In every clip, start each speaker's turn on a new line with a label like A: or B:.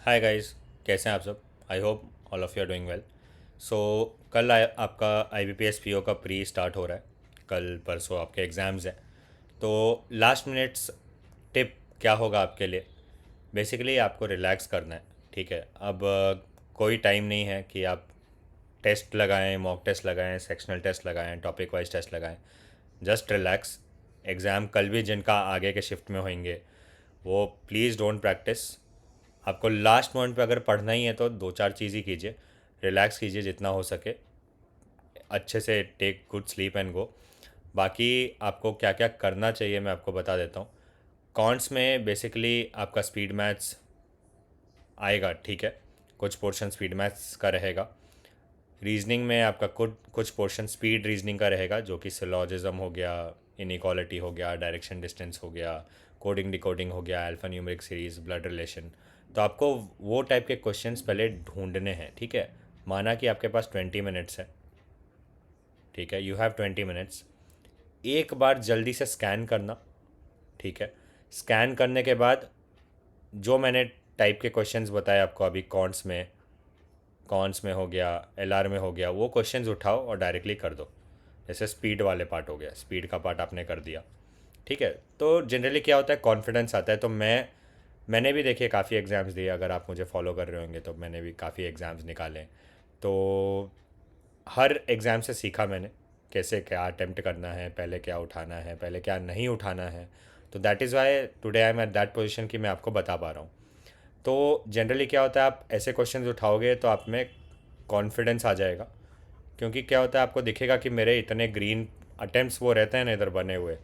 A: Hi guys, कैसे हैं आप सब। I hope all of you are doing well. So कल आपका IBPS PO का प्री स्टार्ट हो रहा है। कल परसों आपके एग्ज़ाम्स हैं। तो लास्ट मिनट्स टिप क्या होगा आपके लिए। बेसिकली आपको रिलैक्स करना है। ठीक है, अब कोई टाइम नहीं है कि आप टेस्ट लगाएं, मॉक टेस्ट लगाएं, सेक्शनल टेस्ट लगाएं, टॉपिक वाइज टेस्ट लगाएं। Just relax. एग्ज़ाम कल भी जिनका आगे के शिफ्ट में होंगे वो प्लीज़ डोंट प्रैक्टिस। आपको लास्ट मोमेंट पे अगर पढ़ना ही है तो दो चार चीज़ ही कीजिए। रिलैक्स कीजिए जितना हो सके, अच्छे से take good sleep and go. बाकी आपको क्या क्या करना चाहिए मैं आपको बता देता हूँ। कॉन्ट्स में बेसिकली आपका स्पीड मैथ्स आएगा, ठीक है। कुछ पोर्शन स्पीड मैथ्स का रहेगा। रीजनिंग में आपका कुछ पोर्शन स्पीड रीजनिंग का रहेगा, जो कि सिलॉजिज्म हो गया, इनइक्वालिटी हो गया, डायरेक्शन डिस्टेंस हो गया, कोडिंग डिकोडिंग हो गया, alpha numeric series, blood relation. तो आपको वो टाइप के क्वेश्चंस पहले ढूंढने हैं, ठीक है। माना कि आपके पास 20 मिनट्स है, ठीक है, यू हैव 20 मिनट्स। एक बार जल्दी से स्कैन करना, ठीक है। स्कैन करने के बाद जो मैंने टाइप के क्वेश्चंस बताए आपको अभी, कॉन्स में हो गया, LR में हो गया, वो क्वेश्चंस उठाओ और डायरेक्टली कर दो। जैसे स्पीड वाले पार्ट हो गया, स्पीड का पार्ट आपने कर दिया, ठीक है। तो जनरली क्या होता है, कॉन्फिडेंस आता है। तो मैंने भी देखिए काफ़ी एग्ज़ाम्स दिए, अगर आप मुझे फॉलो कर रहे होंगे तो मैंने भी काफ़ी एग्ज़ाम्स निकाले। तो हर एग्ज़ाम से सीखा मैंने कैसे क्या अटेम्प्ट करना है, पहले क्या उठाना है, पहले क्या नहीं उठाना है। तो that is why today I am at that position कि मैं आपको बता पा रहा हूँ। तो जनरली क्या होता है, आप ऐसे क्वेश्चंस उठाओगे तो आप में कॉन्फिडेंस आ जाएगा। क्योंकि क्या होता है, आपको दिखेगा कि मेरे इतने ग्रीन अटेम्प्ट्स वो रहते हैं ना इधर बने हुए,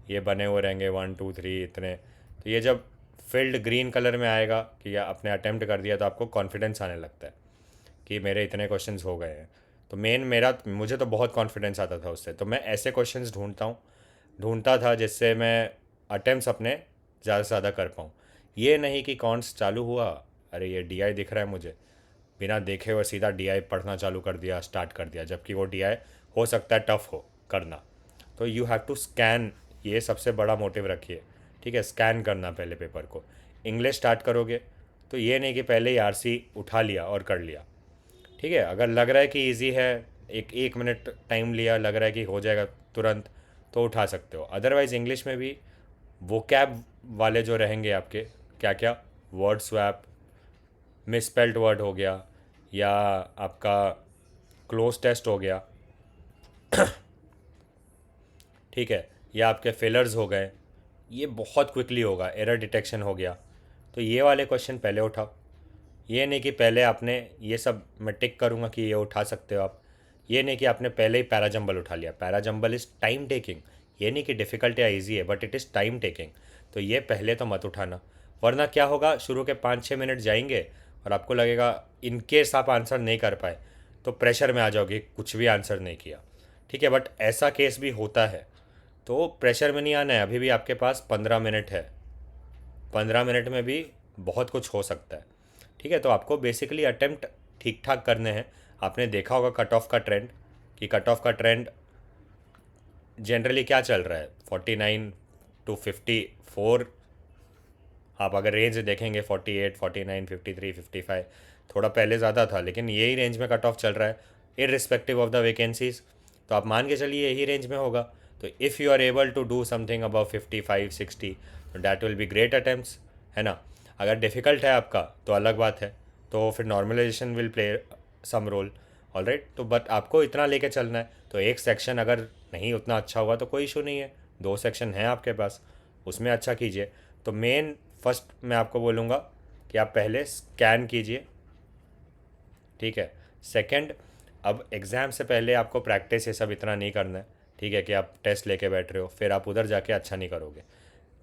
A: ये बने हुए रहेंगे 1 2 3 इतने। तो ये जब फील्ड ग्रीन कलर में आएगा कि आपने अटेम्प्ट कर दिया, तो आपको कॉन्फिडेंस आने लगता है कि मेरे इतने क्वेश्चंस हो गए हैं। तो मुझे तो बहुत कॉन्फिडेंस आता था उससे। तो मैं ऐसे क्वेश्चंस ढूंढता था जिससे मैं अटेम्प्ट्स अपने ज़्यादा से ज़्यादा कर पाऊँ। ये नहीं कि कॉन्ट्स चालू हुआ, अरे ये DI दिख रहा है मुझे, बिना देखे हुए सीधा DI पढ़ना चालू कर दिया, स्टार्ट कर दिया, जबकि वो DI हो सकता है टफ हो करना। तो यू हैव टू स्कैन, ये सबसे बड़ा मोटिव रखिए, ठीक है। स्कैन करना पहले पेपर को। इंग्लिश स्टार्ट करोगे तो ये नहीं कि पहले ही RC उठा लिया और कर लिया, ठीक है। अगर लग रहा है कि इजी है, एक एक मिनट टाइम लिया, लग रहा है कि हो जाएगा तुरंत, तो उठा सकते हो। अदरवाइज़ इंग्लिश में भी वो कैब वाले जो रहेंगे आपके, क्या क्या, वर्ड स्वैप, मिसपेल्ड वर्ड हो गया, या आपका क्लोज टेस्ट हो गया, ठीक है, या आपके फिलर्स हो गए, ये बहुत क्विकली होगा। एरर डिटेक्शन हो गया। तो ये वाले क्वेश्चन पहले उठाओ। ये नहीं कि पहले आपने ये सब मैं टिक करूँगा कि ये उठा सकते हो आप। ये नहीं कि आपने पहले ही पैराजम्बल उठा लिया। Parajumble is time taking. ये नहीं कि डिफ़िकल्ट या इजी है, but it is time taking. तो ये पहले तो मत उठाना। वरना क्या होगा, शुरू के 5 6 मिनट जाएंगे और आपको लगेगा इन केस आप आंसर नहीं कर पाए तो प्रेशर में आ जाओगे, कुछ भी आंसर नहीं किया, ठीक है। बट ऐसा केस भी होता है, तो प्रेशर में नहीं आना है। अभी भी आपके पास 15 मिनट है। 15 मिनट में भी बहुत कुछ हो सकता है, ठीक है। तो आपको बेसिकली अटेम्प्ट ठीक ठाक करने हैं। आपने देखा होगा कट ऑफ का ट्रेंड, कि कट ऑफ का ट्रेंड जनरली क्या चल रहा है, 49 to 54। आप अगर रेंज देखेंगे 48 49 53 55, थोड़ा पहले ज़्यादा था, लेकिन यही रेंज में कट ऑफ चल रहा है इरिस्पेक्टिव ऑफ द वैकेंसीज। तो आप मान के चलिए यही रेंज में होगा। तो if you are able to do something above 55 60, तो that will be great attempts, है ना। अगर डिफ़िकल्ट है आपका तो अलग बात है, तो फिर normalisation will play some role. All right, तो बट आपको इतना लेके चलना है। तो एक सेक्शन अगर नहीं उतना अच्छा हुआ तो कोई इशू नहीं है, दो सेक्शन हैं आपके पास, उसमें अच्छा कीजिए। तो मेन फर्स्ट मैं आपको बोलूँगा कि आप पहले स्कैन कीजिए, ठीक है। सेकंड, अब एग्ज़ाम से पहले आपको प्रैक्टिस ये सब इतना नहीं करना है, ठीक है, कि आप टेस्ट लेके बैठ रहे हो फिर आप उधर जाके अच्छा नहीं करोगे,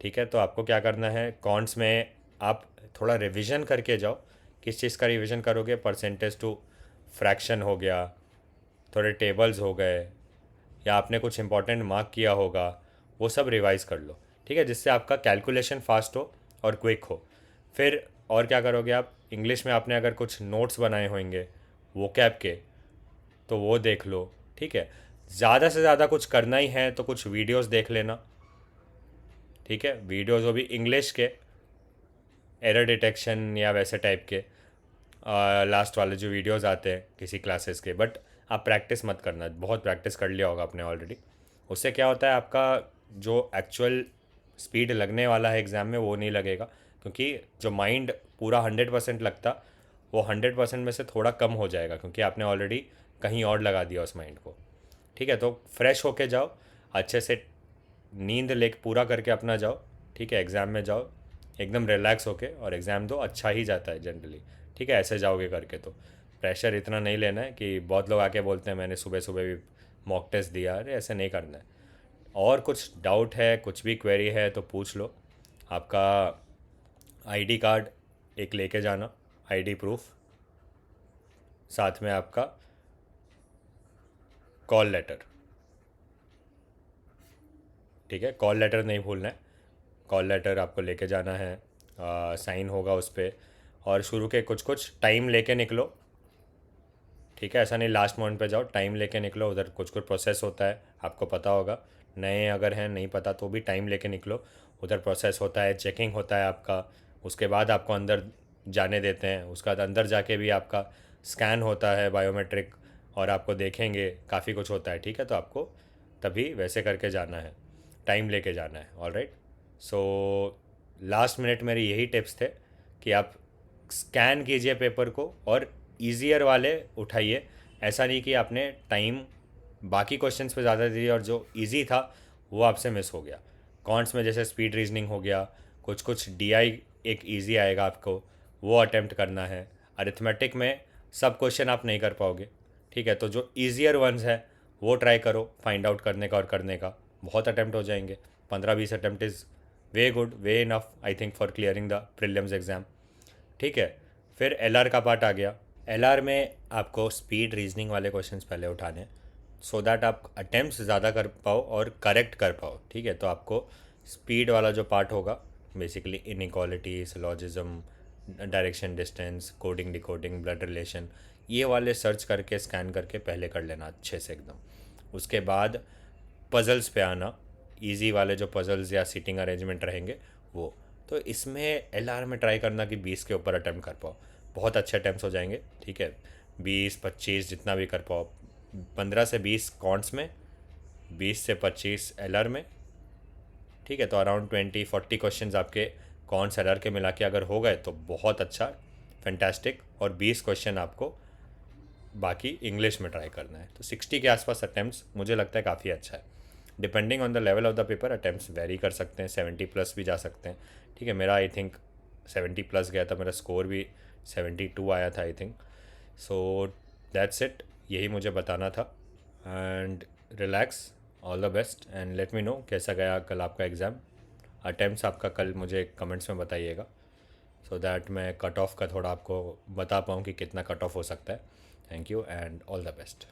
A: ठीक है। तो आपको क्या करना है, कॉन्ट्स में आप थोड़ा रिवीजन करके जाओ। किस चीज़ का रिवीजन करोगे, परसेंटेज टू फ्रैक्शन हो गया, थोड़े टेबल्स हो गए, या आपने कुछ इंपॉर्टेंट मार्क किया होगा, वो सब रिवाइज कर लो, ठीक है, जिससे आपका कैलकुलेशन फास्ट हो और क्विक हो। फिर और क्या करोगे आप, इंग्लिश में आपने अगर कुछ नोट्स बनाए होंगे वो कैब के, तो वो देख लो, ठीक है। ज़्यादा से ज़्यादा कुछ करना ही है तो कुछ वीडियोस देख लेना, ठीक है। वीडियोस वो भी इंग्लिश के, एरर डिटेक्शन या वैसे टाइप के लास्ट वाले जो वीडियोस आते हैं किसी क्लासेस के, बट आप प्रैक्टिस मत करना, बहुत प्रैक्टिस कर लिया होगा आपने ऑलरेडी। उससे क्या होता है, आपका जो एक्चुअल स्पीड लगने वाला है एग्ज़ाम में वो नहीं लगेगा, क्योंकि जो माइंड पूरा 100% लगता वो 100% में से थोड़ा कम हो जाएगा, क्योंकि आपने ऑलरेडी कहीं और लगा दिया उस माइंड को। ठीक है, तो फ्रेश होके जाओ, अच्छे से नींद ले पूरा करके अपना जाओ। ठीक है, एग्ज़ाम में जाओ एकदम रिलैक्स होके, और एग्ज़ाम दो, अच्छा ही जाता है जनरली। ठीक है, ऐसे जाओगे करके तो प्रेशर इतना नहीं लेना है कि बहुत लोग आके बोलते हैं मैंने सुबह सुबह भी मॉक टेस्ट दिया। अरे ऐसे नहीं करना है। और कुछ डाउट है, कुछ भी क्वेरी है तो पूछ लो। आपका आईडी कार्ड एक लेके जाना, आईडी प्रूफ, साथ में आपका कॉल लेटर। ठीक है, कॉल लेटर नहीं भूलना है। कॉल लेटर आपको लेके जाना है, साइन होगा उस पर। और शुरू के कुछ कुछ टाइम लेके निकलो। ठीक है, ऐसा नहीं लास्ट मोमेंट पे जाओ, टाइम लेके निकलो। उधर कुछ कुछ प्रोसेस होता है, आपको पता होगा। नए अगर हैं नहीं पता तो भी टाइम लेके निकलो। उधर प्रोसेस होता है, चेकिंग होता है आपका, उसके बाद आपको अंदर जाने देते हैं। उसके बाद अंदर जाके भी आपका स्कैन होता है बायोमेट्रिक, और आपको देखेंगे, काफ़ी कुछ होता है। ठीक है, तो आपको तभी वैसे करके जाना है, टाइम लेके जाना है। All right. So last minute मेरे यही टिप्स थे कि आप स्कैन कीजिए पेपर को और ईजियर वाले उठाइए। ऐसा नहीं कि आपने टाइम बाकी क्वेश्चंस पे ज़्यादा दे दिया और जो इजी था वो आपसे मिस हो गया। कॉन्ट्स में जैसे स्पीड रीजनिंग हो गया, कुछ कुछ डीआई एक इजी आएगा आपको, वो अटेम्प्ट करना है। अरिथमेटिक में सब क्वेश्चन आप नहीं कर पाओगे। ठीक है, तो जो ईजियर वंस है वो ट्राई करो फाइंड आउट करने का, और करने का बहुत अटेम्प्ट हो जाएंगे। 15-20 attempt is way good, way enough I think for clearing the prelims exam. ठीक है, फिर एलआर का पार्ट आ गया। एलआर में आपको स्पीड रीजनिंग वाले क्वेश्चंस पहले उठाने, सो दैट आप अटेम्प्ट्स ज़्यादा कर पाओ और करेक्ट कर पाओ। ठीक है, तो आपको स्पीड वाला जो पार्ट होगा, basically inequality, syllogism, direction distance, coding decoding, blood relation, ये वाले सर्च करके स्कैन करके पहले कर लेना अच्छे से एकदम। उसके बाद पज़ल्स पे आना, इजी वाले जो पज़ल्स या सीटिंग अरेंजमेंट रहेंगे वो। तो इसमें एलआर में ट्राई करना कि 20 के ऊपर अटैम्प्ट कर पाओ, बहुत अच्छे अटैम्प्ट्स हो जाएंगे। ठीक है, 20-25 जितना भी कर पाओ, 15 से 20 कॉन्ट्स में, 20 से 25 एलआर में। ठीक है, तो अराउंड 20-40 क्वेश्चंस आपके कॉन्ट्स एलआर के मिला के अगर हो गए तो बहुत अच्छा, फैंटास्टिक। और 20 क्वेश्चन आपको बाकी इंग्लिश में ट्राई करना है। तो 60 के आसपास अटैम्प्ट्स मुझे लगता है काफ़ी अच्छा है। Depending on the level of the paper attempts very कर सकते हैं, 70 प्लस भी जा सकते हैं। ठीक है, मेरा आई थिंक 70 प्लस गया था, मेरा स्कोर भी 72 आया था I think. So that's it, यही मुझे बताना था। And relax, all the best, and let me know कैसा गया कल आपका एग्ज़ाम। अटैम्प्ट्स आपका कल मुझे कमेंट्स में बताइएगा, सो दैट मैं कट ऑफ का थोड़ा आपको बता पाऊँ कि कितना कट ऑफ हो सकता है। Thank you and all the best.